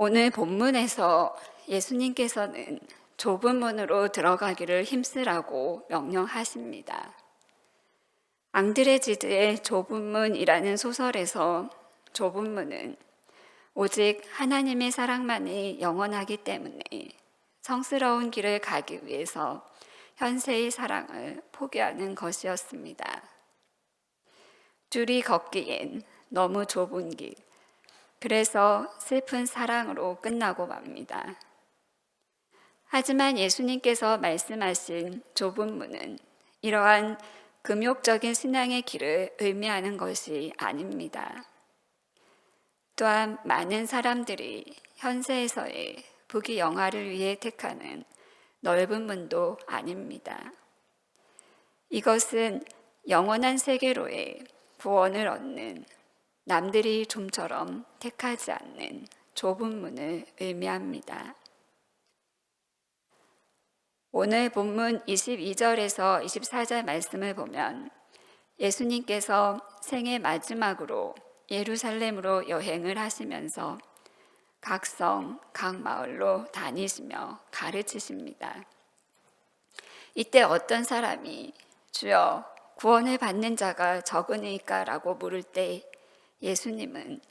오늘 본문에서 예수님께서는 좁은 문으로 들어가기를 힘쓰라고 명령하십니다. 앙드레지드의 좁은 문이라는 소설에서 좁은 문은 오직 하나님의 사랑만이 영원하기 때문에 성스러운 길을 가기 위해서 현세의 사랑을 포기하는 것이었습니다. 둘이 걷기엔 너무 좁은 길, 그래서 슬픈 사랑으로 끝나고 맙니다. 하지만 예수님께서 말씀하신 좁은 문은 이러한 금욕적인 신앙의 길을 의미하는 것이 아닙니다. 또한 많은 사람들이 현세에서의 부귀 영화를 위해 택하는 넓은 문도 아닙니다. 이것은 영원한 세계로의 구원을 얻는 남들이 좀처럼 택하지 않는 좁은 문을 의미합니다. 오늘 본문 22절에서 24절 말씀을 보면 예수님께서 생애 마지막으로 예루살렘으로 여행을 하시면서 각 성, 각 마을로 다니시며 가르치십니다. 이때 어떤 사람이 주여 구원을 받는 자가 적으니까 라고 물을 때 예수님은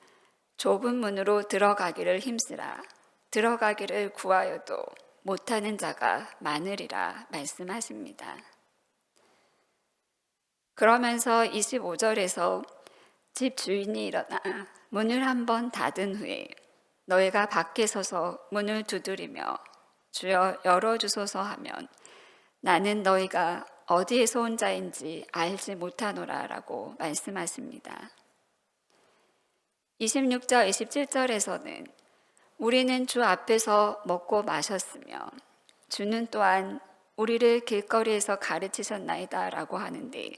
좁은 문으로 들어가기를 힘쓰라. 들어가기를 구하여도 못하는 자가 많으리라 말씀하십니다. 그러면서 25절에서 집 주인이 일어나 문을 한번 닫은 후에 너희가 밖에 서서 문을 두드리며 주여 열어주소서 하면 나는 너희가 어디에서 온 자인지 알지 못하노라 라고 말씀하십니다. 26절, 27절에서는 우리는 주 앞에서 먹고 마셨으며 주는 또한 우리를 길거리에서 가르치셨나이다 라고 하는데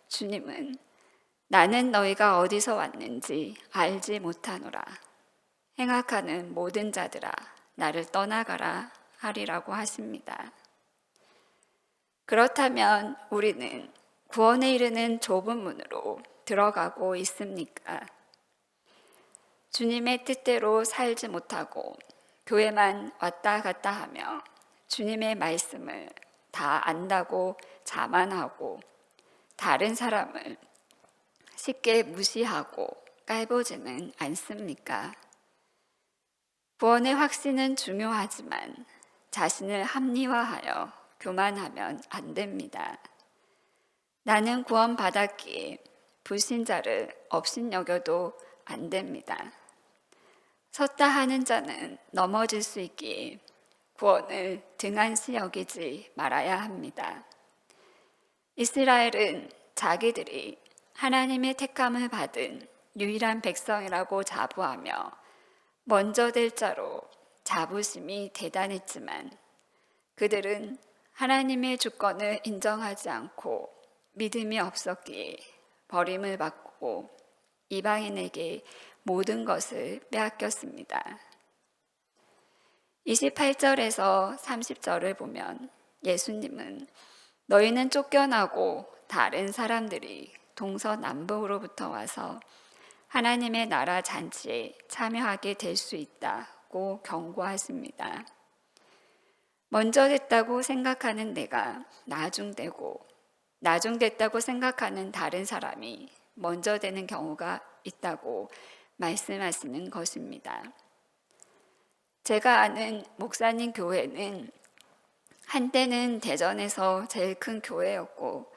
주님은 나는 너희가 어디서 왔는지 알지 못하노라. 행악하는 모든 자들아 나를 떠나가라 하리라고 하십니다. 그렇다면 우리는 구원에 이르는 좁은 문으로 들어가고 있습니까? 주님의 뜻대로 살지 못하고 교회만 왔다 갔다 하며 주님의 말씀을 다 안다고 자만하고 다른 사람을 쉽게 무시하고 깔보지는 않습니까? 구원의 확신은 중요하지만 자신을 합리화하여 교만하면 안 됩니다. 나는 구원받았기에 불신자를 업신여겨도 안 됩니다. 섰다 하는 자는 넘어질 수 있기에 구원을 등한시 여기지 말아야 합니다. 이스라엘은 자기들이 하나님의 택함을 받은 유일한 백성이라고 자부하며 먼저 될 자로 자부심이 대단했지만 그들은 하나님의 주권을 인정하지 않고 믿음이 없었기에 버림을 받고 이방인에게 모든 것을 빼앗겼습니다. 28절에서 30절을 보면 예수님은 너희는 쫓겨나고 다른 사람들이 동서남북으로부터 와서 하나님의 나라 잔치에 참여하게 될 수 있다고 경고하십니다. 먼저 됐다고 생각하는 내가 나중되고 나중됐다고 생각하는 다른 사람이 먼저 되는 경우가 있다고 말씀하시는 것입니다. 제가 아는 목사님 교회는 한때는 대전에서 제일 큰 교회였고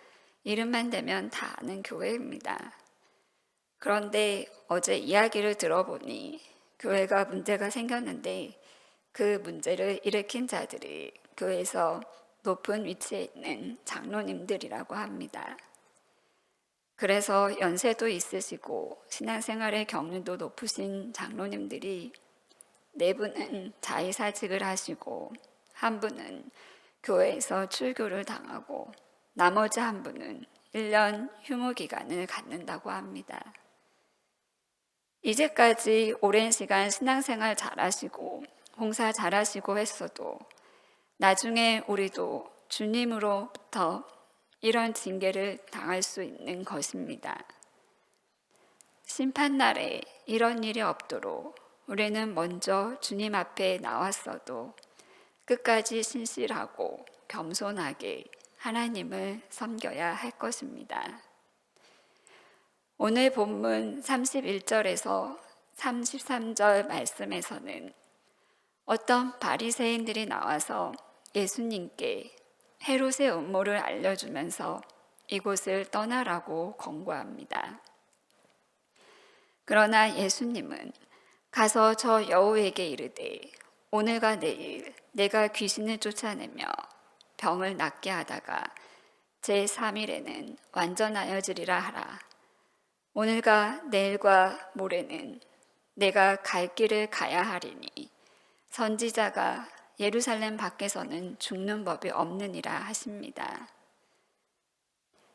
이름만 대면 다 아는 교회입니다. 그런데 어제 이야기를 들어보니 교회가 문제가 생겼는데 그 문제를 일으킨 자들이 교회에서 높은 위치에 있는 장로님들이라고 합니다. 그래서 연세도 있으시고 신앙생활의 경륜도 높으신 장로님들이 네 분은 자의사직을 하시고 한 분은 교회에서 출교를 당하고 나머지 한 분은 1년 휴무기간을 갖는다고 합니다. 이제까지 오랜 시간 신앙생활 잘하시고 봉사 잘하시고 했어도 나중에 우리도 주님으로부터 이런 징계를 당할 수 있는 것입니다. 심판날에 이런 일이 없도록 우리는 먼저 주님 앞에 나왔어도 끝까지 신실하고 겸손하게 하나님을 섬겨야 할 것입니다. 오늘 본문 31절에서 33절 말씀에서는 어떤 바리새인들이 나와서 예수님께 헤롯의 음모를 알려주면서 이곳을 떠나라고 권고합니다. 그러나 예수님은 가서 저 여우에게 이르되 오늘과 내일 내가 귀신을 쫓아내며 병을 낫게 하다가 제3일에는 완전하여지리라 하라. 오늘과 내일과 모레는 내가 갈 길을 가야 하리니 선지자가 예루살렘 밖에서는 죽는 법이 없느니라 하십니다.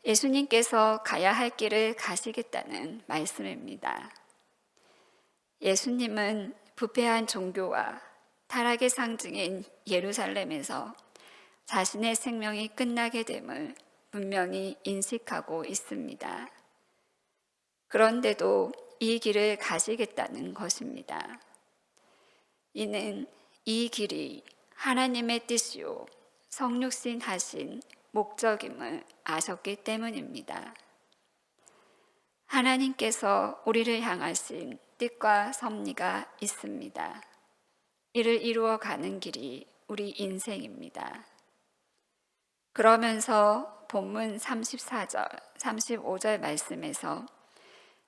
예수님께서 가야 할 길을 가시겠다는 말씀입니다. 예수님은 부패한 종교와 타락의 상징인 예루살렘에서 자신의 생명이 끝나게 됨을 분명히 인식하고 있습니다. 그런데도 이 길을 가시겠다는 것입니다. 이는 이 길이 하나님의 뜻이요 성육신 하신 목적임을 아셨기 때문입니다. 하나님께서 우리를 향하신 뜻과 섭리가 있습니다. 이를 이루어 가는 길이 우리 인생입니다. 그러면서 본문 34절, 35절 말씀에서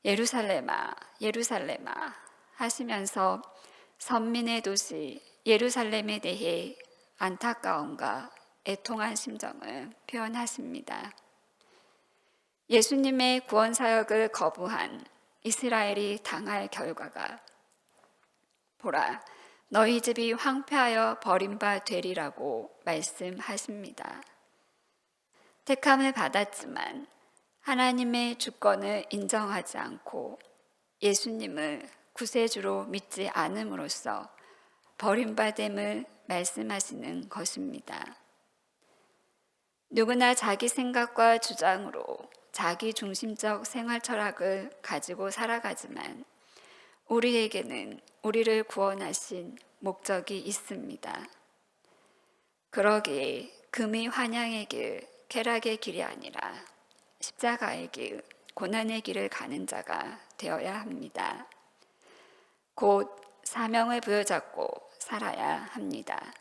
예루살렘아, 예루살렘아 하시면서 선민의 도시 예루살렘에 대해 안타까움과 애통한 심정을 표현하십니다. 예수님의 구원 사역을 거부한 이스라엘이 당할 결과가 보라, 너희 집이 황폐하여 버림바 되리라고 말씀하십니다. 택함을 받았지만 하나님의 주권을 인정하지 않고 예수님을 구세주로 믿지 않음으로써 버림받음을 말씀하시는 것입니다. 누구나 자기 생각과 주장으로 자기 중심적 생활 철학을 가지고 살아가지만 우리에게는 우리를 구원하신 목적이 있습니다. 그러기에 금이 환향의 길, 쾌락의 길이 아니라 십자가의 길, 고난의 길을 가는 자가 되어야 합니다. 곧 사명을 부여잡고 살아야 합니다.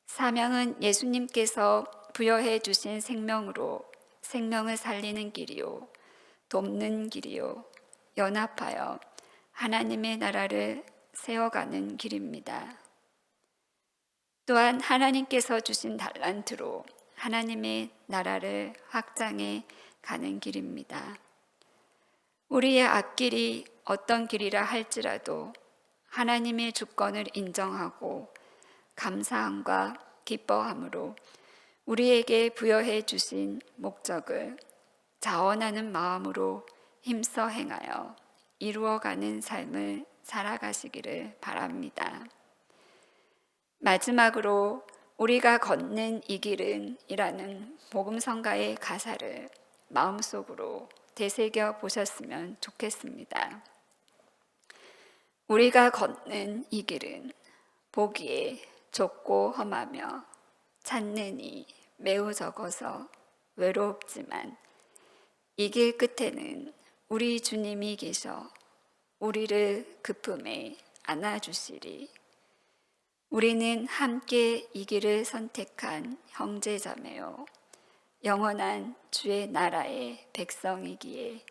사명은 예수님께서 부여해 주신 생명으로 생명을 살리는 길이요, 돕는 길이요, 연합하여 하나님의 나라를 세워가는 길입니다. 또한 하나님께서 주신 달란트로 하나님의 나라를 확장해 가는 길입니다. 우리의 앞길이 어떤 길이라 할지라도 하나님의 주권을 인정하고 감사함과 기뻐함으로 우리에게 부여해 주신 목적을 자원하는 마음으로 힘써 행하여 이루어가는 삶을 살아가시기를 바랍니다. 마지막으로 우리가 걷는 이 길은 이라는 복음성가의 가사를 마음속으로 되새겨 보셨으면 좋겠습니다. 우리가 걷는 이 길은 보기에 좁고 험하며 찾는 이 매우 적어서 외롭지만 이 길 끝에는 우리 주님이 계셔 우리를 그 품에 안아주시리. 우리는 함께 이 길을 선택한 형제자매요 영원한 주의 나라의 백성이기에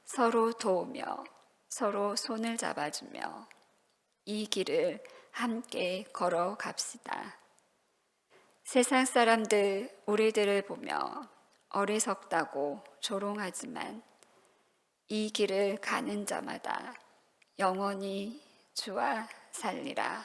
서로 도우며 서로 손을 잡아주며 이 길을 함께 걸어갑시다. 세상 사람들 우리들을 보며 어리석다고 조롱하지만 이 길을 가는 자마다 영원히 주와 살리라.